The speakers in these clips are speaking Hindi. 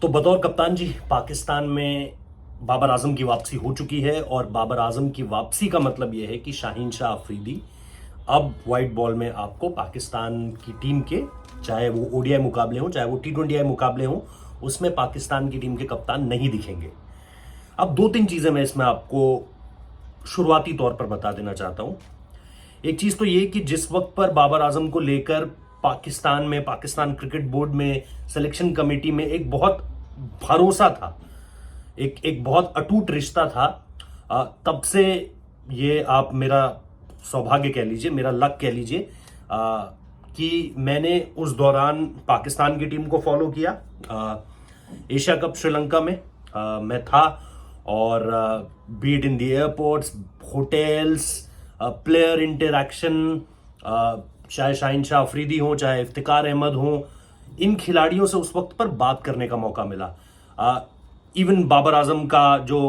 तो बतौर कप्तान जी, पाकिस्तान में बाबर आजम की वापसी हो चुकी है और बाबर आजम की वापसी का मतलब यह है कि शाहीन शाह अफरीदी अब वाइट बॉल में आपको पाकिस्तान की टीम के, चाहे वो ओडीआई मुकाबले हों चाहे वो टी20आई मुकाबले हों, उसमें पाकिस्तान की टीम के कप्तान नहीं दिखेंगे। अब दो तीन चीजें मैं इसमें आपको शुरुआती तौर पर बता देना चाहता हूं। एक चीज तो ये कि जिस वक्त पर बाबर आजम को लेकर पाकिस्तान में, पाकिस्तान क्रिकेट बोर्ड में, सिलेक्शन कमेटी में एक बहुत भरोसा था, एक बहुत अटूट रिश्ता था, तब से ये आप मेरा सौभाग्य कह लीजिए, मेरा लक कह लीजिए, कि मैंने उस दौरान पाकिस्तान की टीम को फॉलो किया। एशिया कप श्रीलंका में मैं था और beat in the airports, hotels, player interaction, चाहे शाहीन शाह अफरीदी हो चाहे इफ्तिकार अहमद हो, इन खिलाड़ियों से उस वक्त पर बात करने का मौका मिला। इवन बाबर आजम का जो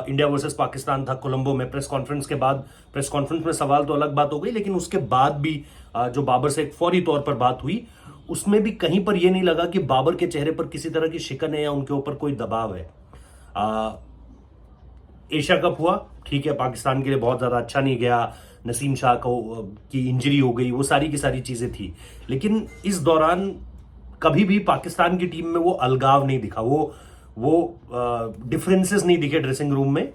इंडिया वर्सेस पाकिस्तान था कोलंबो में, प्रेस कॉन्फ्रेंस के बाद, प्रेस कॉन्फ्रेंस में सवाल तो अलग बात हो गई, लेकिन उसके बाद भी जो बाबर से एक फौरी तौर पर बात हुई, उसमें भी कहीं पर यह नहीं लगा कि बाबर के चेहरे पर किसी तरह की शिकन है या उनके ऊपर कोई दबाव है। एशिया कप हुआ, ठीक है, पाकिस्तान के लिए बहुत ज्यादा अच्छा नहीं गया, नसीम शाह को की इंजरी हो गई, वो सारी की सारी चीजें थी, लेकिन इस दौरान कभी भी पाकिस्तान की टीम में वो अलगाव नहीं दिखा, वो डिफरेंसेस नहीं दिखे ड्रेसिंग रूम में।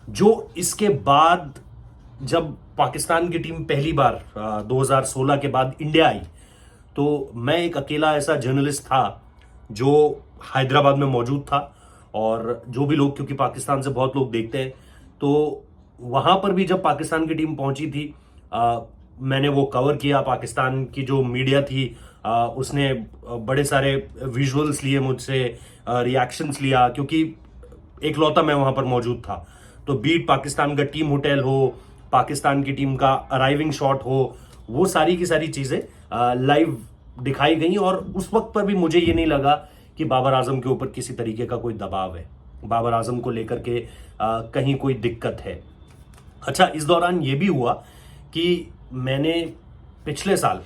जो इसके बाद जब पाकिस्तान की टीम पहली बार 2016 के बाद इंडिया आई, तो मैं एक अकेला ऐसा जर्नलिस्ट था जो हैदराबाद में मौजूद था, और जो भी लोग, क्योंकि पाकिस्तान से बहुत लोग देखते हैं, तो वहां पर भी जब पाकिस्तान की टीम पहुंची थी, मैंने वो कवर किया। पाकिस्तान की जो मीडिया थी उसने बड़े सारे विजुअल्स लिए मुझसे, रिएक्शंस लिया, क्योंकि एक लौता मैं वहां पर मौजूद था। तो बीट पाकिस्तान का टीम होटल हो, पाकिस्तान की टीम का अराइविंग शॉट हो, वो सारी की सारी चीजें लाइव दिखाई गई, और उस वक्त पर भी मुझे ये नहीं लगा कि बाबर आजम के ऊपर किसी तरीके का कोई दबाव है, बाबर आजम को लेकर के कहीं कोई दिक्कत है। अच्छा, इस दौरान ये भी हुआ कि मैंने पिछले साल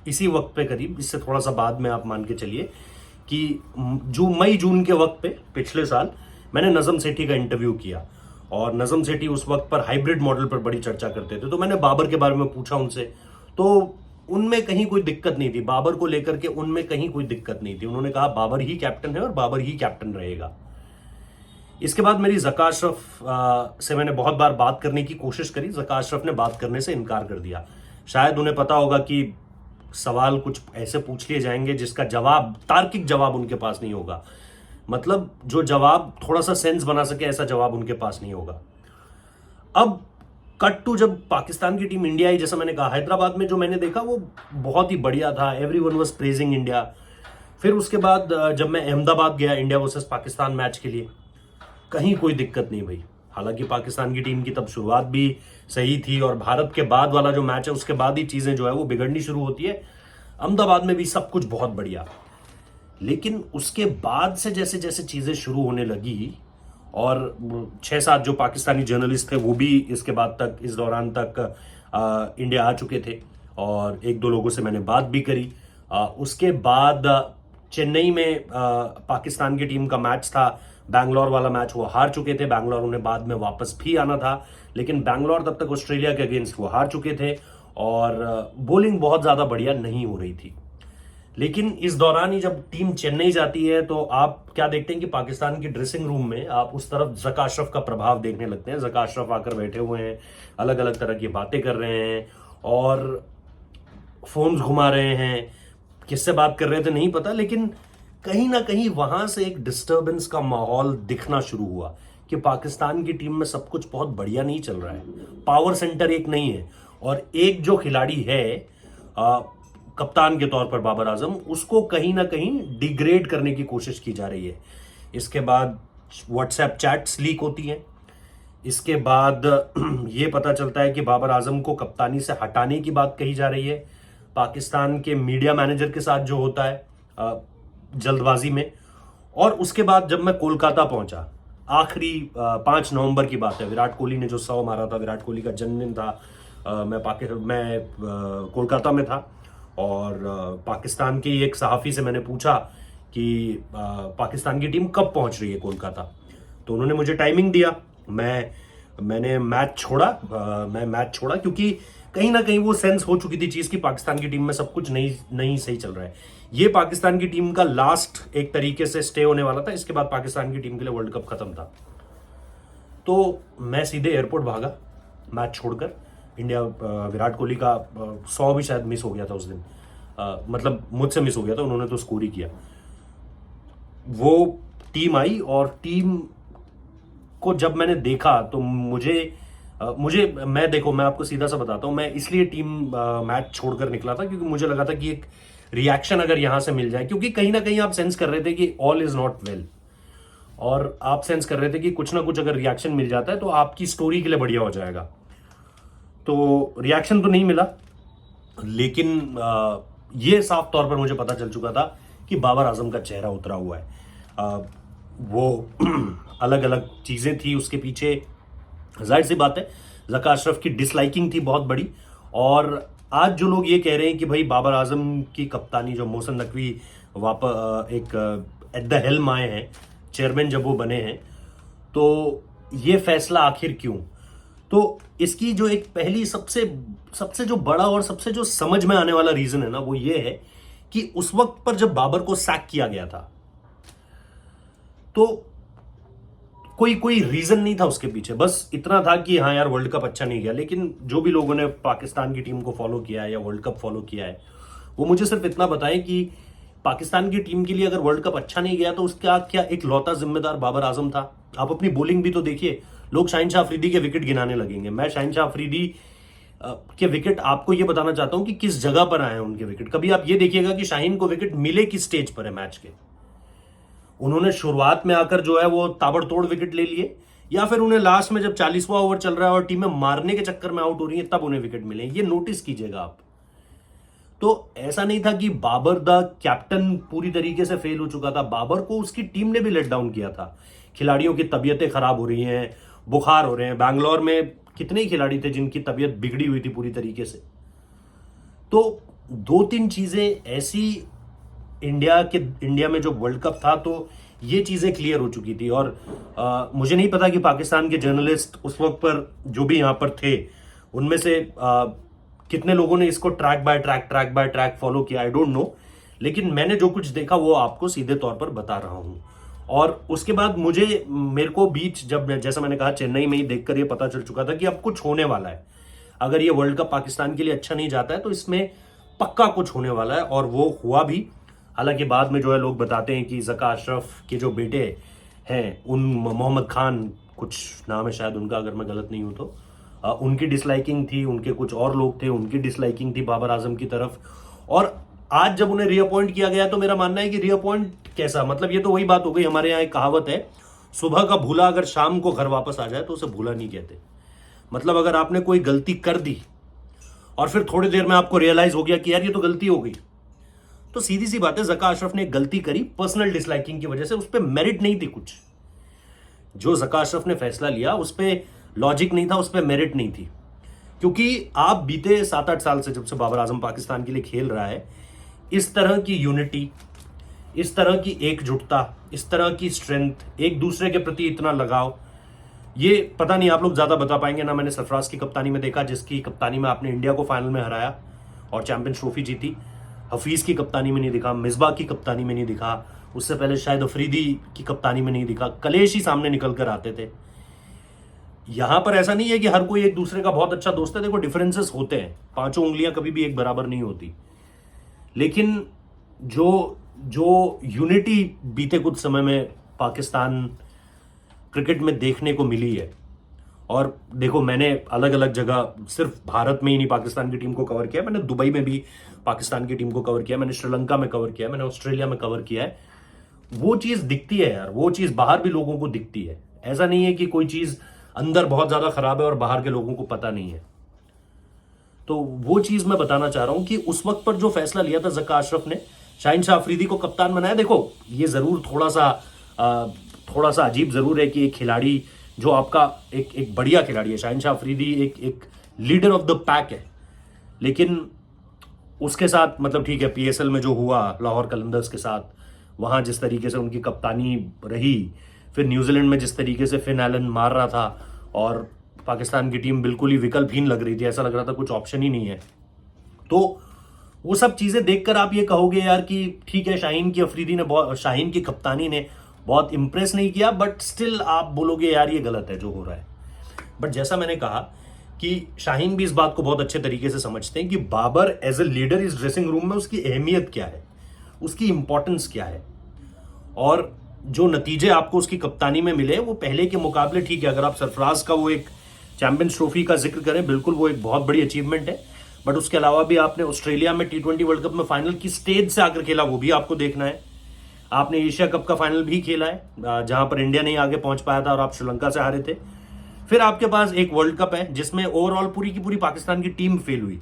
इसी वक्त पे, करीब इससे थोड़ा सा बाद में आप मान के चलिए कि मई जून के वक्त पे पिछले साल मैंने नजम सेठी का इंटरव्यू किया, और नजम सेठी उस वक्त पर हाइब्रिड मॉडल पर बड़ी चर्चा करते थे। तो मैंने बाबर के बारे में पूछा उनसे, तो उनमें कहीं कोई दिक्कत नहीं थी, बाबर को लेकर के उनमें कहीं कोई दिक्कत नहीं थी। उन्होंने कहा बाबर ही कैप्टन है और बाबर ही कैप्टन रहेगा। इसके बाद मेरी ज़का अशरफ से मैंने बहुत बार बात करने की कोशिश करी, ज़का अशरफ ने बात करने से इनकार कर दिया। शायद उन्हें पता होगा कि सवाल कुछ ऐसे पूछ लिए जाएंगे जिसका जवाब, तार्किक जवाब उनके पास नहीं होगा, मतलब जो जवाब थोड़ा सा सेंस बना सके, ऐसा जवाब उनके पास नहीं होगा। अब कट टू जब पाकिस्तान की टीम इंडिया आई, जैसा मैंने कहा, हैदराबाद में जो मैंने देखा वो बहुत ही बढ़िया था, एवरीवन वाज प्रेजिंग इंडिया। फिर उसके बाद जब मैं अहमदाबाद गया इंडिया वर्सेस पाकिस्तान मैच के लिए, कहीं कोई दिक्कत नहीं भाई। हालांकि पाकिस्तान की टीम की तब शुरुआत भी सही थी, और भारत के बाद वाला जो मैच है उसके बाद ही चीजें जो है वो बिगड़नी शुरू होती है। अहमदाबाद में भी सब कुछ बहुत बढ़िया, लेकिन उसके बाद से जैसे जैसे चीजें शुरू होने लगी, और 6-7 जो पाकिस्तानी जर्नलिस्ट थे वो भी इसके बाद तक, इस दौरान तक इंडिया आ चुके थे, और एक दो लोगों से मैंने बात भी करी। उसके बाद चेन्नई में पाकिस्तान की टीम का मैच था, बैंगलोर वाला मैच, वो हार चुके थे। बैंगलोर उन्हें बाद में वापस भी आना था, लेकिन बैंगलोर तब तक ऑस्ट्रेलिया के अगेंस्ट वो हार चुके थे, और बॉलिंग बहुत ज्यादा बढ़िया नहीं हो रही थी। लेकिन इस दौरान ही जब टीम चेन्नई जाती है, तो आप क्या देखते हैं कि पाकिस्तान की ड्रेसिंग रूम में आप उस तरफ ज़का अशरफ का प्रभाव देखने लगते हैं। ज़का अशरफ आकर बैठे हुए हैं, अलग अलग तरह की बातें कर रहे हैं, और फोन्स घुमा रहे हैं, किससे बात कर रहे थे नहीं पता, लेकिन कहीं ना कहीं वहां से एक डिस्टर्बेंस का माहौल दिखना शुरू हुआ कि पाकिस्तान की टीम में सब कुछ बहुत बढ़िया नहीं चल रहा है, पावर सेंटर एक नहीं है, और एक जो खिलाड़ी है कप्तान के तौर पर बाबर आजम, उसको कहीं ना कहीं डिग्रेड करने की कोशिश की जा रही है। इसके बाद व्हाट्सएप चैट्स लीक होती हैं, इसके बाद ये पता चलता है कि बाबर आजम को कप्तानी से हटाने की बात कही जा रही है पाकिस्तान के मीडिया मैनेजर के साथ, जो होता है जल्दबाजी में। और उसके बाद जब मैं कोलकाता पहुंचा, आखिरी 5 नवंबर की बात है, विराट कोहली ने जो 100 मारा था, विराट कोहली का जन्मदिन था, मैं कोलकाता में था, और पाकिस्तान के एक सहाफ़ी से मैंने पूछा कि पाकिस्तान की टीम कब पहुंच रही है कोलकाता। तो उन्होंने मुझे टाइमिंग दिया, मैंने मैच छोड़ा, मैं मैच छोड़ा क्योंकि कहीं ना कहीं वो सेंस हो चुकी थी चीज कि पाकिस्तान की टीम में सब कुछ नहीं नहीं सही चल रहा है। ये पाकिस्तान की टीम का लास्ट एक तरीके से स्टे होने वाला था, इसके बाद पाकिस्तान की टीम के लिए वर्ल्ड कप खत्म था। तो मैं सीधे एयरपोर्ट भागा मैच छोड़कर। इंडिया विराट कोहली का 100 भी शायद मिस हो गया था उस दिन, मतलब मुझसे मिस हो गया था, उन्होंने तो स्कोर ही किया। वो टीम आई और टीम को जब मैंने देखा तो मैं आपको सीधा सा बताता हूं, मैं इसलिए टीम मैच छोड़कर निकला था क्योंकि मुझे लगा था कि एक रिएक्शन अगर यहां से मिल जाए, क्योंकि कहीं ना कहीं आप सेंस कर रहे थे कि ऑल इज नॉट वेल, और आप सेंस कर रहे थे कि कुछ ना कुछ अगर रिएक्शन मिल जाता है तो आपकी स्टोरी के लिए बढ़िया हो जाएगा। तो रिएक्शन तो नहीं मिला, लेकिन ये साफ तौर पर मुझे पता चल चुका था कि बाबर आजम का चेहरा उतरा हुआ है। वो अलग अलग चीजें थी उसके पीछे। जाहिर सी बात है ज़का अशरफ की डिसलाइकिंग थी बहुत बड़ी, और आज जो लोग ये कह रहे हैं कि भाई बाबर आजम की कप्तानी, जो मोहसिन नकवी वापस एक एट द हेल्म आए हैं, चेयरमैन जब वो बने हैं, तो ये फैसला आखिर क्यों? तो इसकी जो एक पहली सबसे जो बड़ा और सबसे जो समझ में आने वाला रीजन है ना, वो ये है कि उस वक्त पर जब बाबर को सैक किया गया था तो कोई रीजन नहीं था उसके पीछे, बस इतना था कि हाँ यार वर्ल्ड कप अच्छा नहीं गया। लेकिन जो भी लोगों ने पाकिस्तान की टीम को फॉलो किया है या वर्ल्ड कप फॉलो किया है, वो मुझे सिर्फ इतना बताएं कि पाकिस्तान की टीम के लिए अगर वर्ल्ड कप अच्छा नहीं गया तो उसका क्या एक लौता जिम्मेदार बाबर आजम था? आप अपनी बॉलिंग भी तो देखिए, लोग शाहीन शाह अफरीदी के विकेट गिनाने लगेंगे। मैं शाहीन शाह अफरीदी के विकेट आपको ये बताना चाहता हूं कि किस जगह पर आए हैं उनके विकेट। कभी आप ये देखिएगा कि शाहीन को विकेट मिले किस स्टेज पर है मैच के। उन्होंने शुरुआत में आकर जो है वो ताबड़तोड़ विकेट ले लिए, या फिर उन्हें लास्ट में जब 40वां ओवर चल रहा है और टीमें मारने के चक्कर में आउट हो रही है तब उन्हें विकेट मिले। ये नोटिस कीजिएगा आप। तो ऐसा नहीं था कि बाबर द कैप्टन पूरी तरीके से फेल हो चुका था, बाबर को उसकी टीम ने भी लेट डाउन किया था। खिलाड़ियों की तबीयतें खराब हो रही हैं, बुखार हो रहे हैं। बैंगलोर में कितने खिलाड़ी थे जिनकी तबीयत बिगड़ी हुई थी पूरी तरीके से। तो 2-3 चीजें ऐसी इंडिया में जो वर्ल्ड कप था तो ये चीजें क्लियर हो चुकी थी। और मुझे नहीं पता कि पाकिस्तान के जर्नलिस्ट उस वक्त पर जो भी यहां पर थे उनमें से कितने लोगों ने इसको ट्रैक बाय ट्रैक फॉलो किया, आई डोंट नो। लेकिन मैंने जो कुछ देखा वो आपको सीधे तौर पर बता रहा हूं। और उसके बाद मेरे को बीच जब जैसा मैंने कहा चेन्नई में ही देखकर ये पता चल चुका था कि अब कुछ होने वाला है। अगर ये वर्ल्ड कप पाकिस्तान के लिए अच्छा नहीं जाता है तो इसमें पक्का कुछ होने वाला है, और वो हुआ भी। हालांकि बाद में जो है लोग बताते हैं कि ज़का अशरफ के जो बेटे हैं, उन मोहम्मद खान कुछ नाम है शायद उनका, अगर मैं गलत नहीं हूं तो, उनकी डिसलाइकिंग थी, उनके कुछ और लोग थे उनकी डिसलाइकिंग थी बाबर आजम की तरफ। और आज जब उन्हें रीअपॉइंट किया गया तो मेरा मानना है कि रीअपॉइंट कैसा, मतलब ये तो वही बात हो गई, हमारे यहाँ एक कहावत है, सुबह का भूला अगर शाम को घर वापस आ जाए तो उसे भूला नहीं कहते। मतलब अगर आपने कोई गलती कर दी और फिर थोड़ी देर में आपको रियलाइज हो गया कि यार ये तो गलती हो गई, तो सीधी सी बात है ज़का अशरफ ने एक गलती करी पर्सनल डिसलाइकिंग की वजह से, उस पर मेरिट नहीं थी कुछ। जो ज़का अशरफ ने फैसला लिया उस पर लॉजिक नहीं था, उस पर मेरिट नहीं थी। क्योंकि आप बीते 7-8 साल से, जब से बाबर आजम पाकिस्तान के लिए खेल रहा है, इस तरह की यूनिटी, इस तरह की एकजुटता, इस तरह की स्ट्रेंथ, एक दूसरे के प्रति इतना लगाव, ये पता नहीं आप लोग ज्यादा बता पाएंगे ना। मैंने सरफराज की कप्तानी में देखा, जिसकी कप्तानी में आपने इंडिया को फाइनल में हराया और चैंपियंस ट्रॉफी जीती। हफीज की कप्तानी में नहीं दिखा, मिसबा की कप्तानी में नहीं दिखा, उससे पहले शायद अफरीदी की कप्तानी में नहीं दिखा। कलेश ही सामने निकल कर आते थे। यहां पर ऐसा नहीं है कि हर कोई एक दूसरे का बहुत अच्छा दोस्त है। देखो डिफरेंसेस होते हैं, 5 उंगलियां कभी भी एक बराबर नहीं होती, लेकिन जो यूनिटी बीते कुछ समय में पाकिस्तान क्रिकेट में देखने को मिली है। और देखो मैंने अलग अलग जगह, सिर्फ भारत में ही नहीं पाकिस्तान की टीम को कवर किया, मैंने दुबई में भी पाकिस्तान की टीम को कवर किया, मैंने श्रीलंका में कवर किया, मैंने ऑस्ट्रेलिया में कवर किया है। वो चीज दिखती है यार, वो चीज बाहर भी लोगों को दिखती है। ऐसा नहीं है कि कोई चीज अंदर बहुत ज्यादा खराब है और बाहर के लोगों को पता नहीं है। तो वो चीज मैं बताना चाह रहा हूं कि उस वक्त पर जो फैसला लिया था ज़का अशरफ ने, शाहीन शाह अफरीदी को कप्तान बनाया। देखो ये जरूर थोड़ा सा अजीब जरूर है कि एक खिलाड़ी जो आपका एक बढ़िया खिलाड़ी है, शाहीन शाह अफरीदी एक लीडर ऑफ द पैक है, लेकिन उसके साथ मतलब ठीक है पीएसएल में जो हुआ लाहौर कलंदर्स के साथ, वहां जिस तरीके से उनकी कप्तानी रही, फिर न्यूजीलैंड में जिस तरीके से फिन एलन मार रहा था और पाकिस्तान की टीम बिल्कुल ही विकल्पहीन लग रही थी, ऐसा लग रहा था कुछ ऑप्शन ही नहीं है। तो वो सब चीजें देखकर आप ये कहोगे यार कि ठीक है, शाहीन की कप्तानी ने बहुत इंप्रेस नहीं किया, बट स्टिल आप बोलोगे यार ये गलत है जो हो रहा है। बट जैसा मैंने कहा कि शाहीन भी इस बात को बहुत अच्छे तरीके से समझते हैं कि बाबर एज ए लीडर इस ड्रेसिंग रूम में उसकी अहमियत क्या है, उसकी इंपॉर्टेंस क्या है, और जो नतीजे आपको उसकी कप्तानी में मिले वो पहले के मुकाबले ठीक है। अगर आप सरफराज का वो एक चैंपियंस ट्रॉफी का जिक्र करें, बिल्कुल वो एक बहुत बड़ी अचीवमेंट है, बट उसके अलावा भी आपने ऑस्ट्रेलिया में T20 वर्ल्ड कप में फाइनल की स्टेज से आकर खेला, वो भी आपको देखना है। आपने एशिया कप का फाइनल भी खेला है जहां पर इंडिया नहीं आगे पहुंच पाया था और आप श्रीलंका से हारे थे। फिर आपके पास एक वर्ल्ड कप है जिसमें ओवरऑल पूरी की पूरी पाकिस्तान की टीम फेल हुई।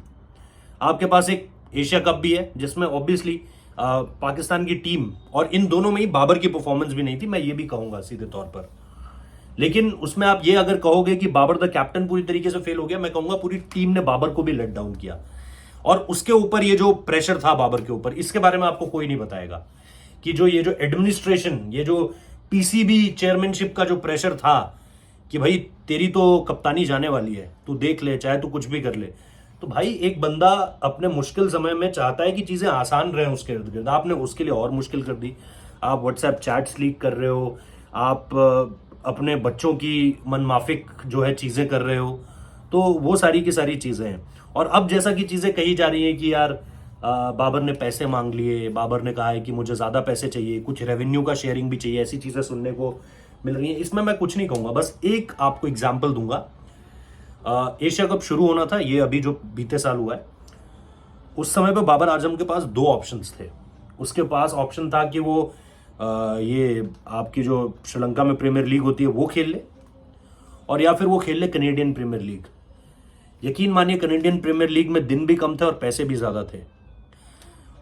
आपके पास एक एशिया कप भी है जिसमें ऑब्वियसली पाकिस्तान की टीम, और इन दोनों में ही बाबर की परफॉर्मेंस भी नहीं थी, मैं ये भी कहूंगा सीधे तौर पर। लेकिन उसमें आप ये अगर कहोगे कि बाबर द कैप्टन पूरी तरीके से फेल हो गया, मैं कहूंगा पूरी टीम ने बाबर को भी लेट डाउन किया। और उसके ऊपर ये जो प्रेशर था बाबर के ऊपर, इसके बारे में आपको कोई नहीं बताएगा कि ये जो एडमिनिस्ट्रेशन, ये जो पीसीबी चेयरमैनशिप का जो प्रेशर था कि भाई तेरी तो कप्तानी जाने वाली है, तू देख ले, चाहे तू कुछ भी कर ले। तो भाई एक बंदा अपने मुश्किल समय में चाहता है कि चीजें आसान रहें उसके इर्द गिर्द, आपने उसके लिए और मुश्किल कर दी। आप व्हाट्सएप चैट्स लीक कर रहे हो, आप अपने बच्चों की मनमाफिक जो है चीजें कर रहे हो, तो वो सारी की सारी चीजें हैं। और अब जैसा कि चीजें कही जा रही हैं कि यार बाबर ने पैसे मांग लिए, बाबर ने कहा है कि मुझे ज्यादा पैसे चाहिए, कुछ रेवेन्यू का शेयरिंग भी चाहिए, ऐसी चीजें सुनने को मिल रही हैं। इसमें मैं कुछ नहीं कहूंगा, बस एक आपको एग्जाम्पल दूंगा। एशिया कप शुरू होना था, ये अभी जो बीते साल हुआ है, उस समय पे बाबर आजम के पास दो ऑप्शंस थे। उसके पास ऑप्शन था कि वो ये आपकी जो श्रीलंका में प्रीमियर लीग होती है वो खेल ले, और या फिर वो खेल ले कनेडियन प्रीमियर लीग। यकीन मानिए कनेडियन प्रीमियर लीग में दिन भी कम थे और पैसे भी ज्यादा थे,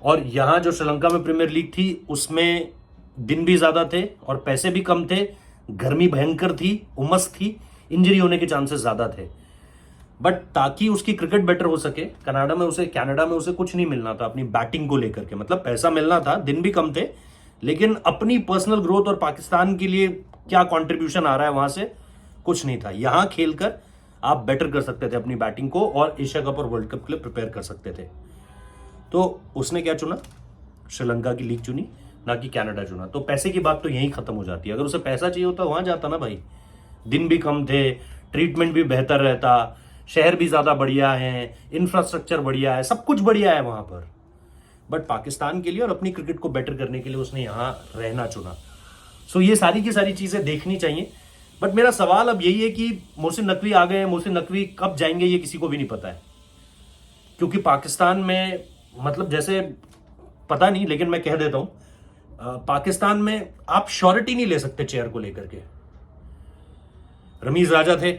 और यहां जो श्रीलंका में प्रीमियर लीग थी उसमें दिन भी ज्यादा थे और पैसे भी कम थे, गर्मी भयंकर थी, उमस थी, इंजरी होने के चांसेस ज्यादा थे। बट ताकि उसकी क्रिकेट बेटर हो सके, कनाडा में उसे कुछ नहीं मिलना था अपनी बैटिंग को लेकर के, मतलब पैसा मिलना था, दिन भी कम थे, लेकिन अपनी पर्सनल ग्रोथ और पाकिस्तान के लिए क्या कंट्रीब्यूशन आ रहा है वहां से कुछ नहीं था। यहां खेलकर आप बेटर कर सकते थे अपनी बैटिंग को और एशिया कप और वर्ल्ड कप के लिए प्रिपेयर कर सकते थे। तो उसने क्या चुना? श्रीलंका की लीग चुनी, ना कि कनाडा चुना। तो पैसे की बात तो यहीं खत्म हो जाती है। अगर उसे पैसा चाहिए होता वहां जाता ना भाई, दिन भी कम थे, ट्रीटमेंट भी बेहतर रहता, शहर भी ज्यादा बढ़िया है, इंफ्रास्ट्रक्चर बढ़िया है, सब कुछ बढ़िया है वहां पर। बट पाकिस्तान के लिए और अपनी क्रिकेट को बेटर करने के लिए उसने यहां रहना चुना। सो ये सारी की सारी चीजें देखनी चाहिए। बट मेरा सवाल अब यही है कि मोहसिन नकवी आ गए हैं, मोहसिन नकवी कब जाएंगे ये किसी को भी नहीं पता है, क्योंकि पाकिस्तान में मतलब जैसे पता नहीं, लेकिन मैं कह देता हूं पाकिस्तान में आप श्योरिटी नहीं ले सकते चेयर को लेकर के। रमीज राजा थे,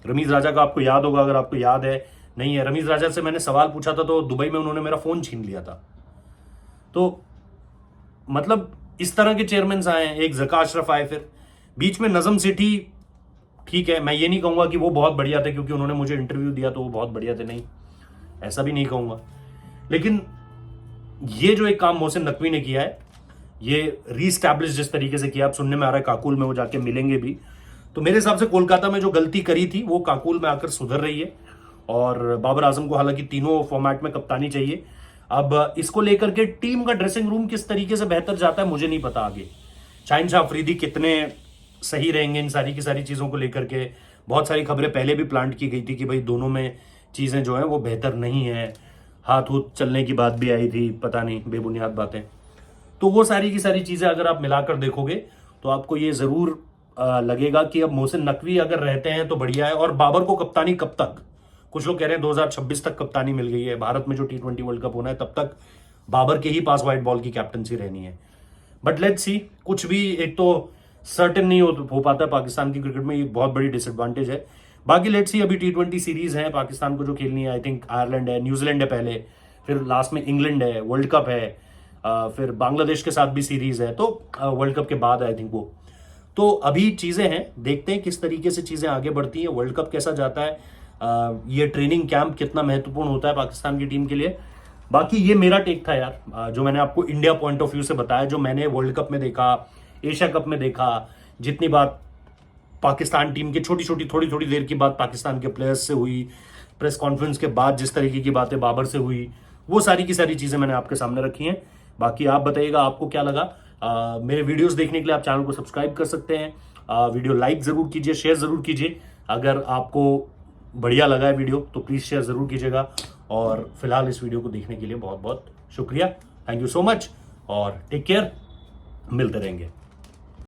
रमीज राजा का आपको याद होगा, अगर आपको याद है नहीं है, रमीज राजा से मैंने सवाल पूछा था तो दुबई में उन्होंने मेरा फोन छीन लिया था। तो मतलब इस तरह के चेयरमैन आए हैं, एक ज़का अशरफ आए, फिर बीच में नजम सेठी। ठीक है, मैं ये नहीं कहूंगा कि वो बहुत बढ़िया थे क्योंकि उन्होंने मुझे इंटरव्यू दिया तो वो बहुत बढ़िया थे, नहीं, ऐसा भी नहीं कहूंगा। लेकिन ये जो एक काम मोहसिन नकवी ने किया है, ये रीस्टैब्लिश जिस तरीके से किया, आप सुनने में आ रहा है काकुल में वो जाके मिलेंगे भी, तो मेरे हिसाब से कोलकाता में जो गलती करी थी वो काकुल में आकर सुधर रही है। और बाबर आजम को हालांकि तीनों फॉर्मेट में कप्तानी चाहिए। अब इसको लेकर के टीम का ड्रेसिंग रूम किस तरीके से बेहतर जाता है मुझे नहीं पता आगे। शाहीन शाह अफरीदी कितने सही रहेंगे इन सारी की सारी चीज़ों को लेकर के। बहुत सारी खबरें पहले भी प्लांट की गई थी कि भाई दोनों में चीज़ें जो हैं वो बेहतर नहीं है, हाथ हूथ चलने की बात भी आई थी, पता नहीं बेबुनियाद बातें। तो वो सारी की सारी चीज़ें अगर आप मिलाकर देखोगे तो आपको ये ज़रूर लगेगा कि अब मोहसिन नकवी अगर रहते हैं तो बढ़िया है। और बाबर को कप्तानी कब तक? कुछ लोग कह रहे हैं 2026 तक कप्तानी मिल गई है, भारत में जो T20 वर्ल्ड कप होना है तब तक बाबर के ही पास व्हाइट बॉल की कैप्टनसी रहनी है। बट लेट्स सी, कुछ भी एक तो सर्टेन नहीं हो पाता पाकिस्तान की क्रिकेट में, ये बहुत बड़ी डिसएडवांटेज है। बाकी लेट्स सी, अभी T20 सीरीज है पाकिस्तान को जो खेलनी है, आई थिंक आयरलैंड है, न्यूजीलैंड है पहले, फिर लास्ट में इंग्लैंड है, वर्ल्ड कप है, फिर बांग्लादेश के साथ भी सीरीज है, तो वर्ल्ड कप के बाद आई थिंक वो। तो अभी चीजें हैं, देखते हैं किस तरीके से चीजें आगे बढ़ती हैं, वर्ल्ड कप कैसा जाता है, ये ट्रेनिंग कैंप कितना महत्वपूर्ण होता है पाकिस्तान की टीम के लिए। बाकी ये मेरा टेक था यार, जो मैंने आपको इंडिया पॉइंट ऑफ व्यू से बताया, जो मैंने वर्ल्ड कप में देखा, एशिया कप में देखा, जितनी बात पाकिस्तान टीम के छोटी छोटी थोड़ी थोड़ी देर की बात पाकिस्तान के प्लेयर्स से हुई, प्रेस कॉन्फ्रेंस के बाद जिस तरीके की बातें बाबर से हुई, वो सारी की सारी चीजें मैंने आपके सामने रखी हैं। बाकी आप बताइएगा आपको क्या लगा। मेरे वीडियोस देखने के लिए आप चैनल को सब्सक्राइब कर सकते हैं, वीडियो लाइक जरूर कीजिए, शेयर जरूर कीजिए। अगर आपको बढ़िया लगा है वीडियो तो प्लीज शेयर जरूर कीजिएगा। और फिलहाल इस वीडियो को देखने के लिए बहुत बहुत शुक्रिया। थैंक यू सो मच और टेक केयर, मिलते रहेंगे।